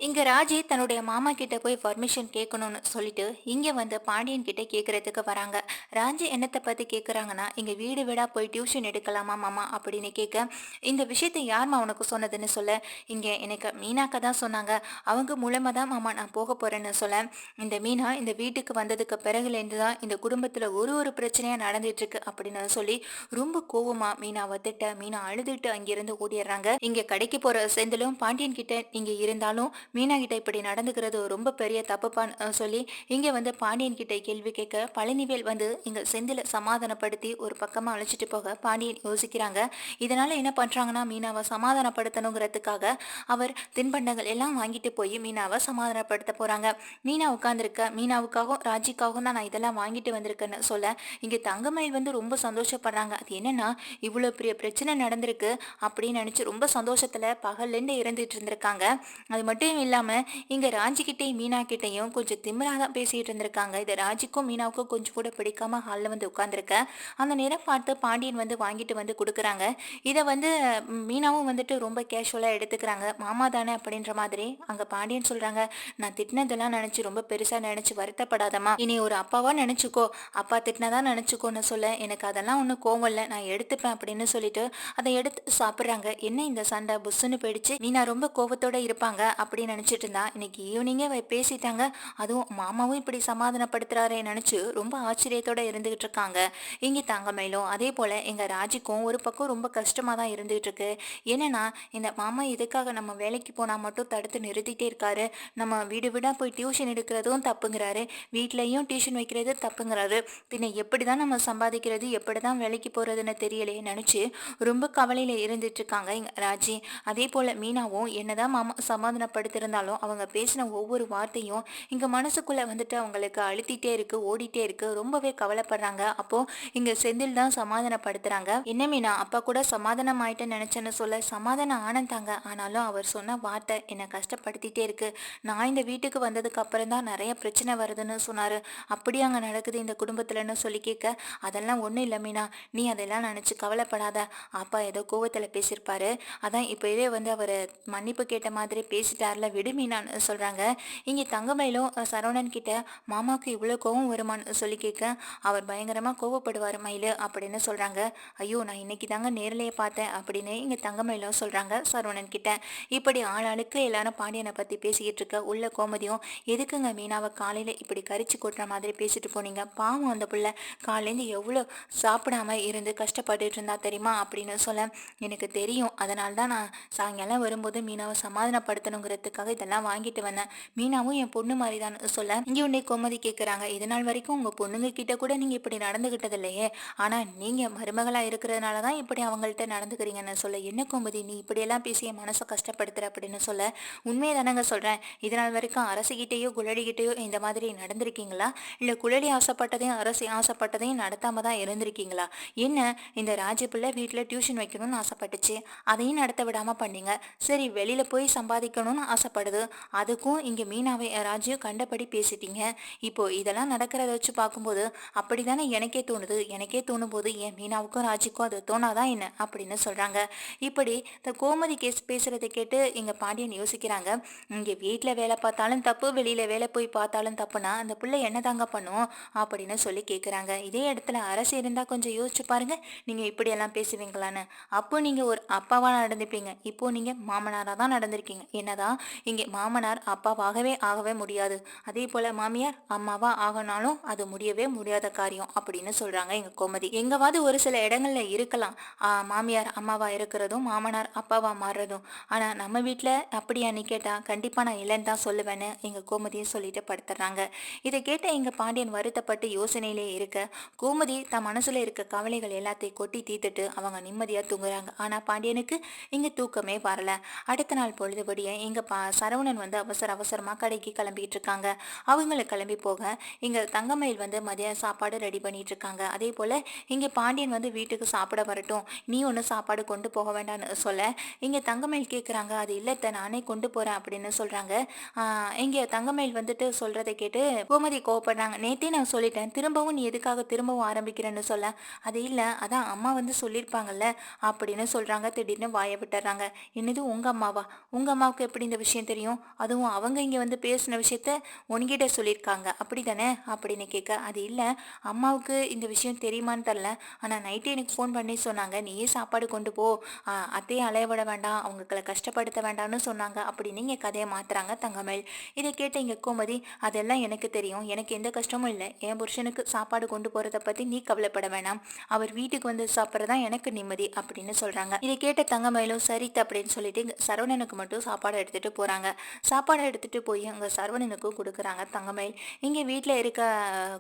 இங்க ராஜி தன்னுடைய மாமா கிட்ட போய் பர்மிஷன் கேட்கணும்னு சொல்லிட்டு இங்க வந்து பாண்டியன் கிட்ட கேக்குறதுக்கு வராங்க. ராஜி என்னத்தை பத்தி கேக்குறாங்கன்னா, இங்க வீடு வீடா போய் டியூஷன் எடுக்கலாமா மாமா அப்படின்னு கேட்க, இந்த விஷயத்தை யார்மா உனக்கு சொன்னதுன்னு சொல்ல, இங்க எனக்கு மீனாக்க தான் சொன்னாங்க. அவங்க மூலமா தான் மாமா நான் போக போறேன்னு சொல்ல, இந்த மீனா இந்த வீட்டுக்கு வந்ததுக்கு பிறகுலேருந்து தான் இந்த குடும்பத்துல ஒரு ஒரு பிரச்சனையா நடந்துட்டு இருக்கு அப்படின்னு சொல்லி ரொம்ப கோவமா மீனாவை திட்ட, மீனா அழுதுட்டு அங்கிருந்து ஓடிடுறாங்க. இங்க கடைக்கு போற செந்திலும் பாண்டியன் கிட்ட இங்க இருந்தாலும் மீனா கிட்ட இப்படி நடந்துக்கிறது ரொம்ப பெரிய தப்புப்பான்னு சொல்லி இங்க வந்து பாண்டியன் கிட்ட கேள்வி கேட்க, பழனிவேல் வந்து இங்க செந்தில சமாதானப்படுத்தி ஒரு பக்கமா அழைச்சிட்டு போக பாண்டியன் யோசிக்கிறாங்க. இதனால என்ன பண்றாங்கன்னா, மீனாவை சமாதானப்படுத்தணுங்கிறதுக்காக அவர் தின்பண்டங்கள் எல்லாம் வாங்கிட்டு போய் மீனாவை சமாதானப்படுத்த போறாங்க. மீனா உட்கார்ந்துருக்க, மீனாவுக்காகவும் ராஜிக்காகவும் தான் நான் இதெல்லாம் வாங்கிட்டு வந்திருக்கேன்னு சொல்ல, இங்க தங்கமயில் வந்து ரொம்ப சந்தோஷப்படுறாங்க. அது என்னன்னா, இவ்வளவு பெரிய பிரச்சனை நடந்திருக்கு அப்படின்னு நினைச்சு ரொம்ப சந்தோஷத்துல பகல்லேருந்து இருந்துட்டு இருந்திருக்காங்க. அது மட்டும் இல்லாம இங்க ராஜிக்கிட்டையும் மீனா கிட்டையும் கொஞ்சம் திமிரா தான் பேசிட்டு இருந்திருக்காங்க. இது ராஜிக்கும் மீனாவுக்கும் கொஞ்சம் கூட பிடிக்காம ஹாலில் வந்து உட்காந்துருக்க, அந்த நேரம் பார்த்து பாண்டியன் வந்து வாங்கிட்டு வந்து கொடுக்குறாங்க. இதை வந்து மீனாவும் வந்துட்டு ரொம்ப கேஷுவலாக எடுத்துக்கிறாங்க. மாமா தானே அப்படின்ற மாதிரி அங்கே பாண்டியன் சொல்றாங்க, நான் திட்டினதெல்லாம் நினச்சி ரொம்ப பெருசாக நினச்சி வருத்தப்படாதம்மா, இனி ஒரு அப்பாவா நினச்சிக்கோ, அப்பா திட்டினதா நினச்சிக்கோன்னு சொல்ல, எனக்கு அதெல்லாம் ஒன்றும் கோவம் இல்லை, நான் எடுத்துப்பேன் அப்படின்னு சொல்லிட்டு அதை எடுத்து சாப்பிட்றாங்க. என்ன இந்த சண்டை புஸ்ஸுன்னு போயிடுச்சு, மீனா ரொம்ப கோவத்தோட இருப்பாங்க அப்படின்னு நினைச்சிட்டு இருந்தா, இன்னைக்கு ஈவினிங்கே பேசிட்டாங்க. அதுவும் மாமாவும் இப்படி சமாதானப்படுத்துறாரே நினைச்சு ரொம்ப ஆச்சரியத்தோட இருந்துகிட்டு இருக்காங்க. இங்க தங்கமயிலும் அதே போல எங்க ராஜிக்கும் ஒரு பக்கம் ரொம்ப கஷ்டமா தான் இருந்துகிட்டு இருக்கு. என்னன்னா, இந்த மாமா எதுக்காக நம்ம வேலைக்கு போனா மட்டும் தடுத்து நிறுத்திட்டே இருக்காரு, நம்ம வீடு வீடா போய் டியூஷன் எடுக்கிறதும் தப்புங்கிறாரு, வீட்லயும் டியூஷன் வைக்கிறது தப்புங்கிறாரு, பின்ன எப்படிதான் நம்ம சம்பாதிக்கிறது, எப்படிதான் வேலைக்கு போறதுன்னு தெரியலையே நினைச்சு ரொம்ப கவலையில இருந்துட்டு இருக்காங்க எங்க ராஜி. அதே போல மீனாவும் என்னதான் மாமா சமாதானப்படுத்திருந்தாலும் அவங்க பேசின ஒவ்வொரு வார்த்தையும் இங்க மனசுக்குள்ள வந்துட்டு அவங்களுக்கு அழுத்திட்டே இருக்கு, ஓடிட்டே இருக்கு, ரொம்பவே கவலைப்படுறாங்க. அப்போ இங்க செந்தில் தான் சமாதானப்படுத்துறாங்க. என்ன மீனா, அப்பா கூட சமாதானம் ஆயிட்டேன்னு நினைச்சேன்னு சொல்ல, சமாதானம் ஆனந்தாங்க, ஆனாலும் அவர் சொன்ன வார்த்தை என்னை கஷ்டப்படுத்திட்டே இருக்கு. நான் இந்த வீட்டுக்கு வந்ததுக்கு அப்புறம் தான் நிறைய பிரச்சனை வருதுன்னு சொன்னாரு, அப்படி அங்க நடக்குது இந்த குடும்பத்துலன்னு சொல்லி கேட்க, அதெல்லாம் ஒண்ணும் இல்லை மீனா, நீ அதெல்லாம் நினைச்சு கவலைப்படாத, அப்பா ஏதோ கோவத்துல பேசியிருப்பாரு, அதான் இப்பவே வந்து அவர் மன்னிப்பு கேட்ட மாதிரி பேசிட்டார்ல, விடுமீனான்னு சொல்றாங்க. இங்கே தங்கமயிலும் சரவணன் கிட்ட மாமாவுக்கு இவ்வளோ கோவம் வருமான்னு சொல்லி கேட்க, அவர் பயங்கரமா கோவப்படுவார் மயிலு அப்படின்னு சொல்றாங்க. ஐயோ, நான் இன்னைக்கு தாங்க நேர்லயே பார்த்தேன் அப்படின்னு இங்க தங்கமயிலும் சொல்றாங்க சரவணன் கிட்ட. இப்படி ஆளாளுக்கு எல்லாரும் பாண்டியனை பத்தி பேசிக்கிட்டு இருக்க, உள்ள கோமதியும் எதுக்குங்க மீனாவை காலையில இப்படி கரிச்சு கொட்டுற மாதிரி பேசிட்டு போனீங்க, பாவம் அந்த புள்ள காலையிலேருந்து எவ்வளோ சாப்பிடாம இருந்து கஷ்டப்பட்டுட்டு இருந்தா தெரியுமா அப்படின்னு சொல்ல, எனக்கு தெரியும், அதனால தான் நான் சாயங்காலம் வரும்போது மீனாவை சமாதானப்படுத்தணுங்கிறதுக்காக இதெல்லாம் வாங்கிட்டு வந்தேன், மீனாவும் என் பொண்ணு மாதிரி தான் சொல்ல, இங்கே உன்னை கோமதி கேட்குறாங்க, இது நாள் வரைக்கும் உங்கள் பொண்ணுங்க கிட்ட கூட நீங்கள் இப்படி நடந்துக்கிட்டது இல்லையே, ஆனால் நீங்கள் மருமகளாக இருக்கிறதுனால தான் இப்படி அவங்கள்ட்ட நடந்துக்கிறீங்கன்னு சொல்ல, என்ன கோமதி நீ இப்படியெல்லாம் பேசி என் மனசை கஷ்டப்படுத்துற அப்படின்னு சொல்ல, உண்மையை தானங்க சொல்கிறேன், இது நாள் வரைக்கும் அரசிக்கிட்டேயோ குழலிக்கிட்டேயோ இந்த மாதிரி நடந்திருக்கீங்களா, இல்லை குழலி ஆசைப்பட்டதையும் அரசி ஆசைப்பட்டதையும் நடத்தாம தான் இருந்திருக்கீங்களா, என்ன இந்த ராஜ பிள்ளை வீட்டில் டியூஷன் வைக்கணும்னு ஆசைப்பட்டுச்சு, அதையும் நடத்த விடாம பண்ணீங்க, சரி வெளியில போய் சம்பாதிக்கணும்னு ஆசைப்படுது, அதுக்கும் இங்க மீனாவை ராஜியும் கண்டபடி பேசிட்டீங்க, இப்போ இதெல்லாம் நடக்கிறத வச்சு பார்க்கும்போது அப்படிதானே எனக்கே தோணுது, எனக்கே தோணும் போது என் மீனாவுக்கும் ராஜிக்கும் அது தோணாதான் என்ன அப்படின்னு சொல்றாங்க. இப்படி இந்த கோமதி கேஸ் பேசுறதை கேட்டு இங்க பாண்டியன் யோசிக்கிறாங்க, இங்க வீட்டுல வேலை பார்த்தாலும் தப்பு, வெளியில வேலை போய் பார்த்தாலும் தப்புனா அந்த பிள்ளை என்னதாங்க பண்ணும் அப்படின்னு சொல்லி கேக்குறாங்க. இதே இடத்துல அரசு இருந்தா கொஞ்சம் யோசிச்சு பாருங்க, நீங்க இப்படி எல்லாம் பேசுவீங்களான்னு, அப்போ நீங்க ஒரு அப்பாவா நடந்துப்பீங்க, இப்போ நீங்க மாமனாரா தான் நடந்திருக்கீங்க, என்னதான் இங்கே மாமனார் அப்பாவாகவே ஆகவே முடியாது, அதே போல மாமியார் அம்மாவா ஆகனாலும் அது முடியவே முடியாத காரியம் அப்படின்னு சொல்றாங்க எங்க கோமதி. எங்கவாது ஒரு சில இடங்கள்ல இருக்கலாம், மாமியார் அம்மாவா இருக்கிறதும் மாமனார் அப்பாவா மாறுறதும், ஆனா நம்ம வீட்டுல அப்படியா நீ கேட்டா கண்டிப்பா நான் இல்லைன்னு தான் சொல்லுவேன்னு எங்க கோமதியும் சொல்லிட்டு படுத்துறாங்க. இதை கேட்ட எங்க பாண்டியன் வருத்தப்பட்டு யோசனையிலே இருக்க, கோமதி தன் மனசுல இருக்க கவலைகள் எல்லாத்தையும் கொட்டி தீர்த்துட்டு அவங்க நிம்மதியா தூங்குறாங்க. ஆனா பாண்டியனுக்கு இங்க தூக்கமே வரல. அடுத்த நாள் பொழுதுபடிய எங்க சரவணன் வந்து அவசர அவசரமா கடைக்கு கிளம்பிட்டு இருக்காங்க. அவங்கள கிளம்பி போக இங்க தங்கமயில் வந்து மதிய சாப்பாடு ரெடி பண்ணிட்டு இருக்காங்க. அதே போல இங்க பாண்டியன் வந்து வீட்டுக்கு சாப்பிட வரட்டும், நீ ஒன்றும் சாப்பாடு கொண்டு போக வேண்டாம்னு சொல்ல, இங்க தங்கமயில் கேட்குறாங்க, அது இல்லத்த நானே கொண்டு போறேன் அப்படின்னு சொல்றாங்க. இங்க தங்கமயில் வந்துட்டு சொல்றதை கேட்டு கோமதி கோவப்படுறாங்க, நேத்தே நான் சொல்லிட்டேன், திரும்பவும் நீ எதுக்காக திரும்பவும் ஆரம்பிக்கிறேன்னு சொல்ல, அது இல்லை அதான் அம்மா வந்து சொல்லியிருப்பாங்கல்ல அப்படின்னு சொல்றாங்க. திடீர்னு வாயை விட்டுறாங்க. என்னது உங்க அம்மாவா, உங்க அம்மாவுக்கு எப்படி இந்த விஷயம் தெரியும்? அதுவும் அவங்க இங்க வந்து பேசின விஷயத்த உன்கிட்ட சொல்லியிருக்காங்க அப்படி தானே அப்படின்னு கேட்க, அது இல்லை, அம்மாவுக்கு இந்த விஷயம் தெரியுமான்னு தெரில. ஆனால் நைட்டு எனக்கு ஃபோன் பண்ணி சொன்னாங்க, நீயே சாப்பாடு கொண்டு போ, அத்தையை அலைய விட வேண்டாம், அவங்களை கஷ்டப்படுத்த வேண்டாம்னு சொன்னாங்க அப்படின்னு இங்கே கதையை மாத்துறாங்க தங்கமயில். இதை கேட்ட இங்கே கோமதி, அதெல்லாம் எனக்கு தெரியும், எனக்கு எந்த கஷ்டமும் இல்லை, என் புருஷனுக்கு சாப்பாடு கொண்டு போகிறத பற்றி நீ கவலைப்பட வேணாம், அவர் வீட்டுக்கு வந்து சாப்பிட்றதா எனக்கு நிம்மதி அப்படின்னு சொல்கிறாங்க. இதை கேட்ட தங்கமயிலும் சரி அப்படின்னு சொல்லிட்டு இங்க சரவணனுக்கு மட்டும் சாப்பாடு எடுத்துகிட்டு போகிறாங்க. சாப்பாடு எடுத்துகிட்டு போய் அங்கே சரவணனுக்கும் கொடுக்குறாங்க தங்கமயில். இங்கே வீட்டில் இருக்க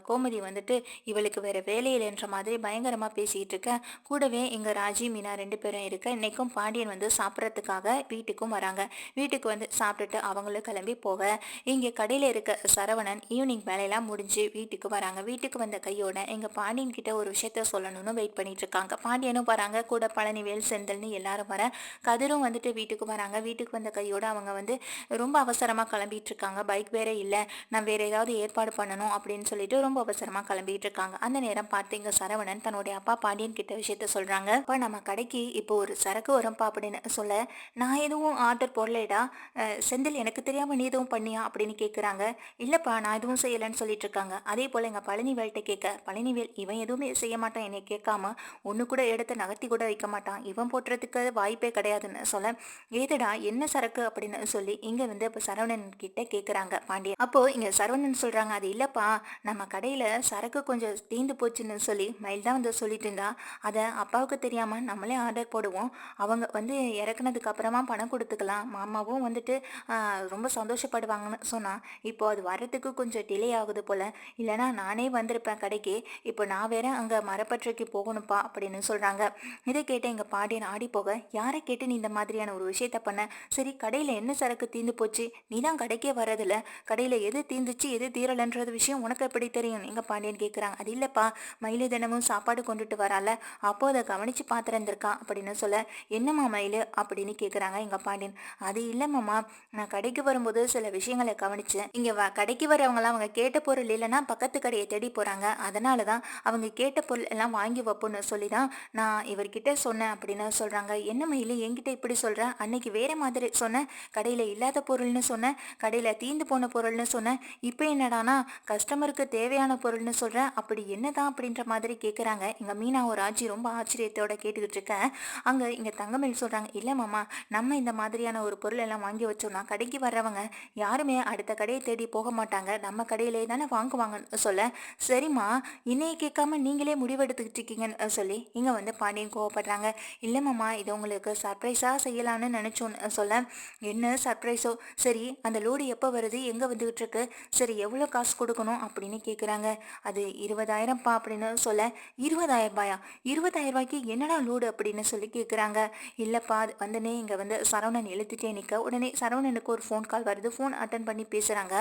கோமதி வந்துட்டு இவளுக்கு வேற வேலை இல்லைன்ற மாதிரி பயங்கரமாக பேசிகிட்டு இருக்க, கூடவே இங்கே ராஜி மீனா 2 பேரும் இருக்க. இன்னைக்கும் பாண்டியன் வந்து சாப்பிட்றதுக்காக வீட்டுக்கும் வராங்க. வீட்டுக்கு வந்து சாப்பிட்டுட்டு அவங்களும் கிளம்பி போக, இங்கே கடையில் இருக்க சரவணன் ஈவினிங் வேலையெல்லாம் முடிஞ்சு வீட்டுக்கு வராங்க. வீட்டுக்கு வந்த கையோட எங்கள் பாண்டியன் கிட்ட ஒரு விஷயத்த சொல்லணும்னு வெயிட் பண்ணிட்டு இருக்காங்க. பாண்டியனும் வராங்க, கூட பழனிவேல் செந்தில்னு எல்லாரும் வர, கதிரும் வந்துட்டு வீட்டுக்கு வராங்க. வீட்டுக்கு வந்த கையோட அவங்க வந்து ரொம்ப அவசரமாக கிளம்பிட்டு இருக்காங்க. பைக் வேற இல்லை, நான் வேற ஏதாவது ஏற்பாடு பண்ணணும் அப்படின்னு சொல்லிட்டு ரொம்ப அவசரமாக கிளம்பிட்டு இருக்காங்க. அந்த நேரம் பார்த்து இங்கே சரவணன் தன்னுடைய அப்பா பாண்டியன் கிட்ட விஷயத்த சொல்றாங்க. இப்போ நம்ம கடைக்கு இப்போ ஒரு சரக்கு வரும்பா அப்படின்னு சொல்ல, நான் எதுவும் ஆர்டர் போடலடா, செந்தில் எனக்கு தெரியாம நீ எதுவும் பண்ணியா அப்படின்னு கேட்குறாங்க. இல்லப்பா நான் எதுவும் செய்யலைன்னு சொல்லிட்டு இருக்காங்க. அதே போல எங்க பழனிவேல்கிட்ட கேட்க, பழனிவேல் இவன் எதுவுமே செய்ய மாட்டான், என்னை கேட்காம ஒன்று கூட எடுத்து நகர்த்தி கூட வைக்க மாட்டான், இவன் போட்டுறதுக்கு வாய்ப்பே கிடையாதுன்னு சொல்ல, ஏதடா என்ன சரக்கு அப்படின்னு சொல்லி இங்க வந்து இப்போ சரவணன் கிட்ட கேட்குறாங்க பாண்டியன். அப்போ இங்க சரவணன் சொல்றாங்க, அது இல்லப்பா, நம்ம கடையில சரக்கு கொஞ்சம் தீந்து போச்சுன்னு சொல்லி மயில் தான் வந்து சொல்லிட்டு இருந்தா, அதை அப்பாவுக்கு தெரியாம நம்மளே ஆர்டர் போடுவோம், அவங்க வந்து இறக்குனதுக்கு அப்புறமா பணம் கொடுத்துக்கலாம், மாமாவும் வந்துட்டு ரொம்ப சந்தோஷப்படுவாங்கன்னு சொன்னா, இப்போ அது வர்றதுக்கு கொஞ்சம் டிலே ஆகுது போல, இல்லைனா நானே வந்திருப்பேன் கடைக்கு, இப்போ நான் வேற அங்கே மரப்பற்றைக்கு போகணும்ப்பா அப்படின்னு சொல்றாங்க. இதை கேட்ட எங்க பாண்டியன் ஆடி போக, யாரை கேட்டு நீ இந்த மாதிரியான ஒரு விஷயத்த பண்ண, சரி கடையில் என்ன சரக்கு தீந்து போச்சு, நீ தான் கடைக்கே வரதில்ல, கடையில் எது தீந்துச்சு எது தீரலன்றது விஷயம் உனக்கு எப்படி தெரியும் எங்க பாண்டியன் கேட்குறாங்க. அது இல்லைப்பா, மயிலு தினமும் சாப்பாடு கொண்டுட்டு வரால, அப்போ அதை கவனிச்சு பார்த்துருந்துருக்கான் அப்படின்னு சொல்ல, என்னம்மா மயிலு அப்படின்னு கேட்குறாங்க எங்க பாண்டியன். அது இல்லை மாமா, நான் கடைக்கு வரும்போது சில விஷயங்களை கவனிச்சேன், இங்கே கடைக்கு வரவங்களாம் அவங்க கேட்ட பொருள் இல்லைன்னா பக்கத்து கடையை தேடி போகிறாங்க, அதனால தான் அவங்க கேட்ட பொருள் எல்லாம் வாங்கி வைப்போன்னு சொல்லி தான் நான் இவர்கிட்ட சொன்னேன் அப்படின்னு சொல்கிறாங்க. என்ன மயிலு என்கிட்ட இப்படி சொல்கிறேன், அன்னைக்கு வேற மாதிரி சொன்னேன், கடையில் இல்லாத பொருள்னு சொன்னேன், கடையில் தீந்து போன பொருள்னு சொன்னேன், இப்போ என்னடானா கஸ்டமருக்கு தேவையான பொருள்னு சொல்கிறேன், அப்படி என்னதான் அப்படின்ற மாதிரி கேட்குறாங்க. எங்கள் மீனா ஒரு ஆட்சி ரொம்ப ஆச்சரியத்தோட கேட்டுக்கிட்டு இருக்கேன். அங்கே இங்கே தங்கமயில் சொல்கிறாங்க, இல்லை மாமா, நம்ம இந்த மாதிரியான ஒரு பொருள் எல்லாம் வாங்கி வச்சோம்னா கடைக்கு வர்றவங்க யாருமே அடுத்த கடையை தேடி போக மாட்டாங்க, நம்ம கடையிலே தானே வாங்குவாங்கன்னு சொல்ல, சரிம்மா இன்னையை கேட்காம நீங்களே முடிவெடுத்துக்கிட்டு இருக்கீங்கன்னு சொல்லி இங்கே வந்து பாண்டியன் கோவப்படுறாங்க. இல்லை மாமா, இது உங்களுக்கு சர்ப்ரைஸாக செய்யலான்னு நினச்சோன்னு சொல்ல, என்ன சர்ப்ரைஸோ, சரி அந்த லோடு எப்போ வருது, எங்கே வந்துகிட்டு இருக்கு, சரி எவ்வளோ காசு கொடுக்கணும் அப்படின்னு கேட்குறாங்க. அது 20,000பா அப்படின்னு சொல்ல, 20,000 ரூபாயா, 20,000 ரூபாய்க்கு என்னடா லோடு அப்படின்னு சொல்லி கேட்குறாங்க. இல்லைப்பா அது வந்தனே இங்கே வந்து சரவணன் எழுத்துட்டே நிற்க, உடனே சரவணனுக்கு ஒரு ஃபோன் கால் வருது, ஃபோன் அட்டன் பண்ணி பேசுகிறாங்க.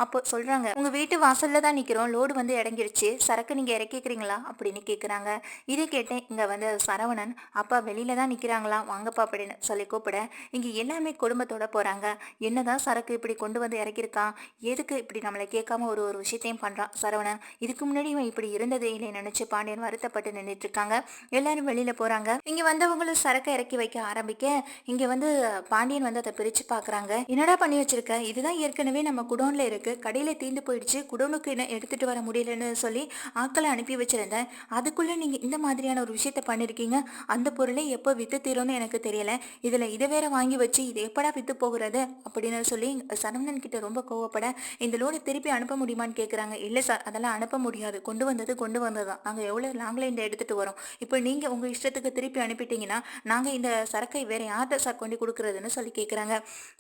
அப்போ சொல்கிறாங்க, உங்கள் வீட்டு வாசலில் தான் நிற்கிறோம், லோடு வந்து இறங்கிருச்சு, சரக்கு நீங்கள் இறக்கிக்கிறீங்களா அப்படின்னு கேட்குறாங்க. இதை கேட்டேன் இங்கே வந்து சரவணன், அப்பா வெளியில தான் நிற்கிறாங்களா, வாங்கப்பா அப்படின்னு சொல்லி கூப்பிட, இங்கே எல்லாமே குடும்பத்தோட போகிறாங்க, என்னதான் சரக்கு இப்படி கொண்டு வந்து இறக்கியிருக்கான், எதுக்கு இப்படி நம்மளை கேட்காம ஒரு ஒரு விஷயத்தையும் பண்ணுறான் சரவணன், இதுக்கு முன்னாடி இவன் இப்படி இருந்ததே இல்லை நினச்சி பாண்டியன் வருத்தப்பட்டு நின்றுட்டு இருக்காங்க. எல்லாரும் வெளியில் போகிறாங்க. இங்கே வந்தவங்களும் சரக்கை இறக்கி வைக்க ஆரம்பிக்க, இங்கே வந்து பாண்டியன் வந்து அதை பிரித்து பார்க்குறாங்க. என்னடா பண்ணி வச்சிருக்க, இதுதான் ஏற்கனவே நம்ம குடோனில் இருக்கு, கடையில் தீந்து போயிடுச்சு, குடோனுக்கு என்ன எடுத்துட்டு வர முடியலன்னு சொல்லி ஆட்களை அனுப்பி வச்சிருந்தேன், அதுக்குள்ளே நீங்கள் இந்த மாதிரியான ஒரு விஷயத்த பண்ணியிருக்கீங்க, அந்த பொருளை எப்போ விற்று தீரும்னு எனக்கு தெரியல, இதில் இதை வேற வாங்கி வச்சு இது எப்படா விற்று போகிறது அப்படின்னு சொல்லி சரவணன் கிட்ட ரொம்ப கோவப்பட, இந்த லோடு திருப்பி அனுப்ப முடியுமான்னு கேட்குறாங்க. இல்லை சார் அதெல்லாம் அனுப்ப முடியாது, கொண்டு வந்தது தான், நாங்கள் எவ்வளோ லாங்கில் இந்த எடுத்துகிட்டு வரோம், இப்போ நீங்கள் உங்கள் இஷ்டத்துக்கு திருப்பி அனுப்பிட்டீங்கன்னா நாங்கள் இந்த சரக்கை வேற யார்கிட்ட சார் கொண்டு கொடுக்குறதுன்னு சொல்லி கேட்குறாங்க.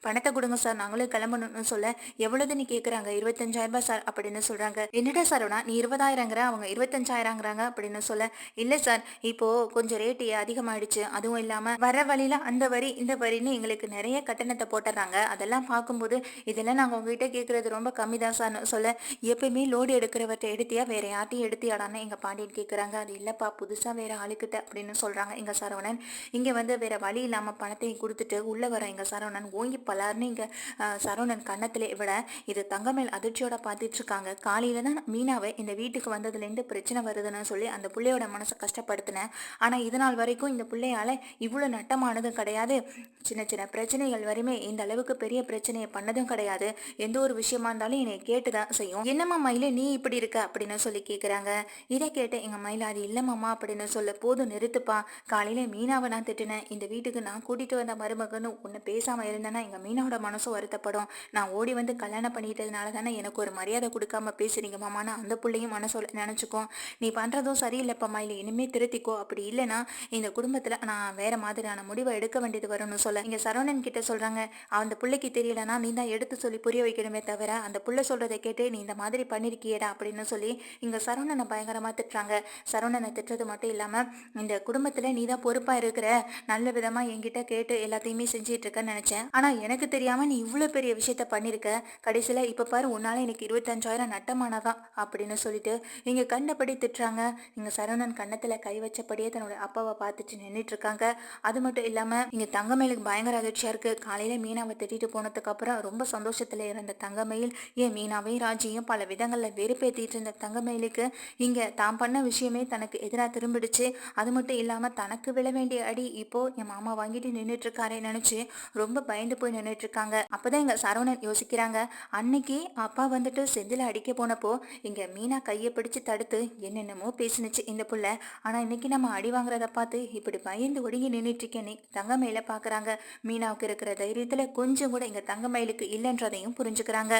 பணத்தை கொடுங்க சார் நாங்களும் கிளம்பணும்னு சொல்ல, எவ்வளோதுன்னு கேட்குறாங்க. 25,000 ரூபாய் சார் அப்படின்னு சொல்கிறாங்க. என்னடா சரவணா நீ 20,000ங்கிற, அவங்க 25,000ங்கிறாங்க அப்படின்னு சொல்ல, இல்லை சார் இப்போது கொஞ்சம் ரேட்டு அதிகமாகிடுச்சு, அதுவும் இல்லாமல் வர வழியில் அந்த வரி இந்த வரின்னு எங்களுக்கு நிறைய கட்டணத்தை போட்டுறாங்க, அதெல்லாம் பார்க்கும்போது இதெல்லாம் நாங்கள் உங்ககிட்ட கேட்குறது ரொம்ப கம்மி தான் சார்னு சொல்ல, எப்பயுமே லோடு எடுக்கிறவர்கிட்ட எடுத்தியா வேற யார்ட்டையும் எடுத்தியாடான்னு எங்கள் பாண்டியன் கேட்குறாங்க. அது இல்லைப்பா புதுசாக வேற ஆளுக்கிட்ட அப்படின்னு சொல்கிறாங்க எங்கள் சரவணன். இங்கே வந்து வேற வழி இல்லாமல் பணத்தையும் கொடுத்துட்டு உள்ளே வர எங்கள் சரவணன் ஓங்கி பலார்னு இங்கே சரவணன் கன்னத்திலே விட, இது தங்கமேல் அதிர்ச்சியோட பார்த்துட்டு இருக்காங்க. காலையில் தான் மீனாவை இந்த வீட்டுக்கு வந்ததுலேருந்து பிரச்சனை வருதுன்னு சொல்லி அந்த பிள்ளையோட மனசை கஷ்டப்படுத்தினேன், ஆனால் இது நாள் வரைக்கும் இந்த பிள்ளையால் இவ்வளோ நட்டமானதும் கிடையாது, சின்ன சின்ன பிரச்சனைகள் வரையுமே இந்த இந்த அளவுக்கு பெரிய பிரச்சனையை பண்ணதும் கிடையாது. எந்த ஒரு விஷயமா இருந்தாலும் என்னை கேட்டுதான் செய்யும். என்னம்மா மயிலு நீ இப்படி இருக்க அப்படின்னு சொல்லி கேக்குறாங்க. இதை கேட்ட எங்க மயில் அது இல்லம்மாமா அப்படின்னு சொல்ல, போதும் நிறுத்துப்பா. காலையில மீனாவை நான் திட்டினேன். இந்த வீட்டுக்கு நான் கூட்டிட்டு வந்த மருமகன்னு ஒன்னு பேசாம இருந்தேன்னா எங்க மீனாவோட மனசும் வருத்தப்படும். நான் ஓடி வந்து கல்யாணம் பண்ணிட்டதுனால தானே எனக்கு ஒரு மரியாதை கொடுக்காம பேசுறீங்க மாமான்னு அந்த பிள்ளையும் மனசு நினைச்சுக்கோ. நீ பண்றதும் சரியில்லைப்பா மயில், இனிமே திருத்திக்கோ. அப்படி இல்லைன்னா இந்த குடும்பத்துல நான் வேற மாதிரியான முடிவை எடுக்க வேண்டியது வரும்னு சொல்ல, இங்க சரவணன் கிட்ட சொல்றாங்க, அந்த பிள்ளைக்கு தெரியலனா நீ தான் எடுத்து சொல்லி புரிய வைக்கணுமே தவிர அந்த புள்ள சொல்றதை கேட்டு நீ இந்த மாதிரி பண்ணிருக்கியடா அப்படின்னு சொல்லி இங்க சரவணனை பயங்கரமா திட்டுறாங்க. சரவணனை திட்டுறது மட்டும் இல்லாம, இந்த குடும்பத்துல நீ தான் பொறுப்பா இருக்கிற, நல்ல விதமா என்கிட்ட கேட்டு எல்லாத்தையுமே செஞ்சிட்டு இருக்கன்னு நினைச்சேன். ஆனா எனக்கு தெரியாம நீ இவ்வளவு பெரிய விஷயத்த பண்ணிருக்க. கடைசியில இப்ப பாரு உன்னால எனக்கு 25,000 நட்டமானதான் அப்படின்னு சொல்லிட்டு இங்க கண்டபடி திட்டுறாங்க. இங்க சரவணன் கன்னத்துல கை வச்சபடியே தன்னோட அப்பாவை பார்த்துட்டு நின்னுட்டு இருக்காங்க. அது மட்டும் இல்லாம இங்க தங்கமயிலுக்கு பயங்கர அதிர்ச்சியா இருக்கு. காலையில மீனாவை திட்டிட்டு போனதுக்கு அப்புறம் ரொம்ப சந்தோஷத்துல இருந்த தங்கமயில் ஏன் மீனாவையும் ராஜியும் பல விதங்கள்ல வெறுப்பேத்திட்டு இருந்த தங்கமயிலுக்கு இங்க தான் பண்ண விஷயமே தனக்கு எதிராக திரும்பிடுச்சு. அது மட்டும் இல்லாம தனக்கு விழ வேண்டிய அடி இப்போ என் மாமா வாங்கிட்டு நின்றுட்டு இருக்காரே நினைச்சு ரொம்ப பயந்து போய் நின்றுட்டு இருக்காங்க. அப்பதான் இங்க சரவணன் யோசிக்கிறாங்க, அன்னைக்கு அப்பா வந்துட்டு செந்தில அடிக்க போனப்போ இங்க மீனா கையை பிடிச்சு தடுத்து என்னென்னமோ பேசினுச்சு இந்த புள்ள. ஆனா இன்னைக்கு நம்ம அடி வாங்குறத பார்த்து இப்படி பயந்து ஒடுங்கி நின்றுட்டு இருக்கேன்னு தங்கமயில பாக்குறாங்க. மீனாவுக்கு இருக்கிற தைரியத்துல கொஞ்சம் கூட இங்க தங்கமயிலுக்கு இல்லைன்றதையும் புரிஞ்சுக்கிறாங்க.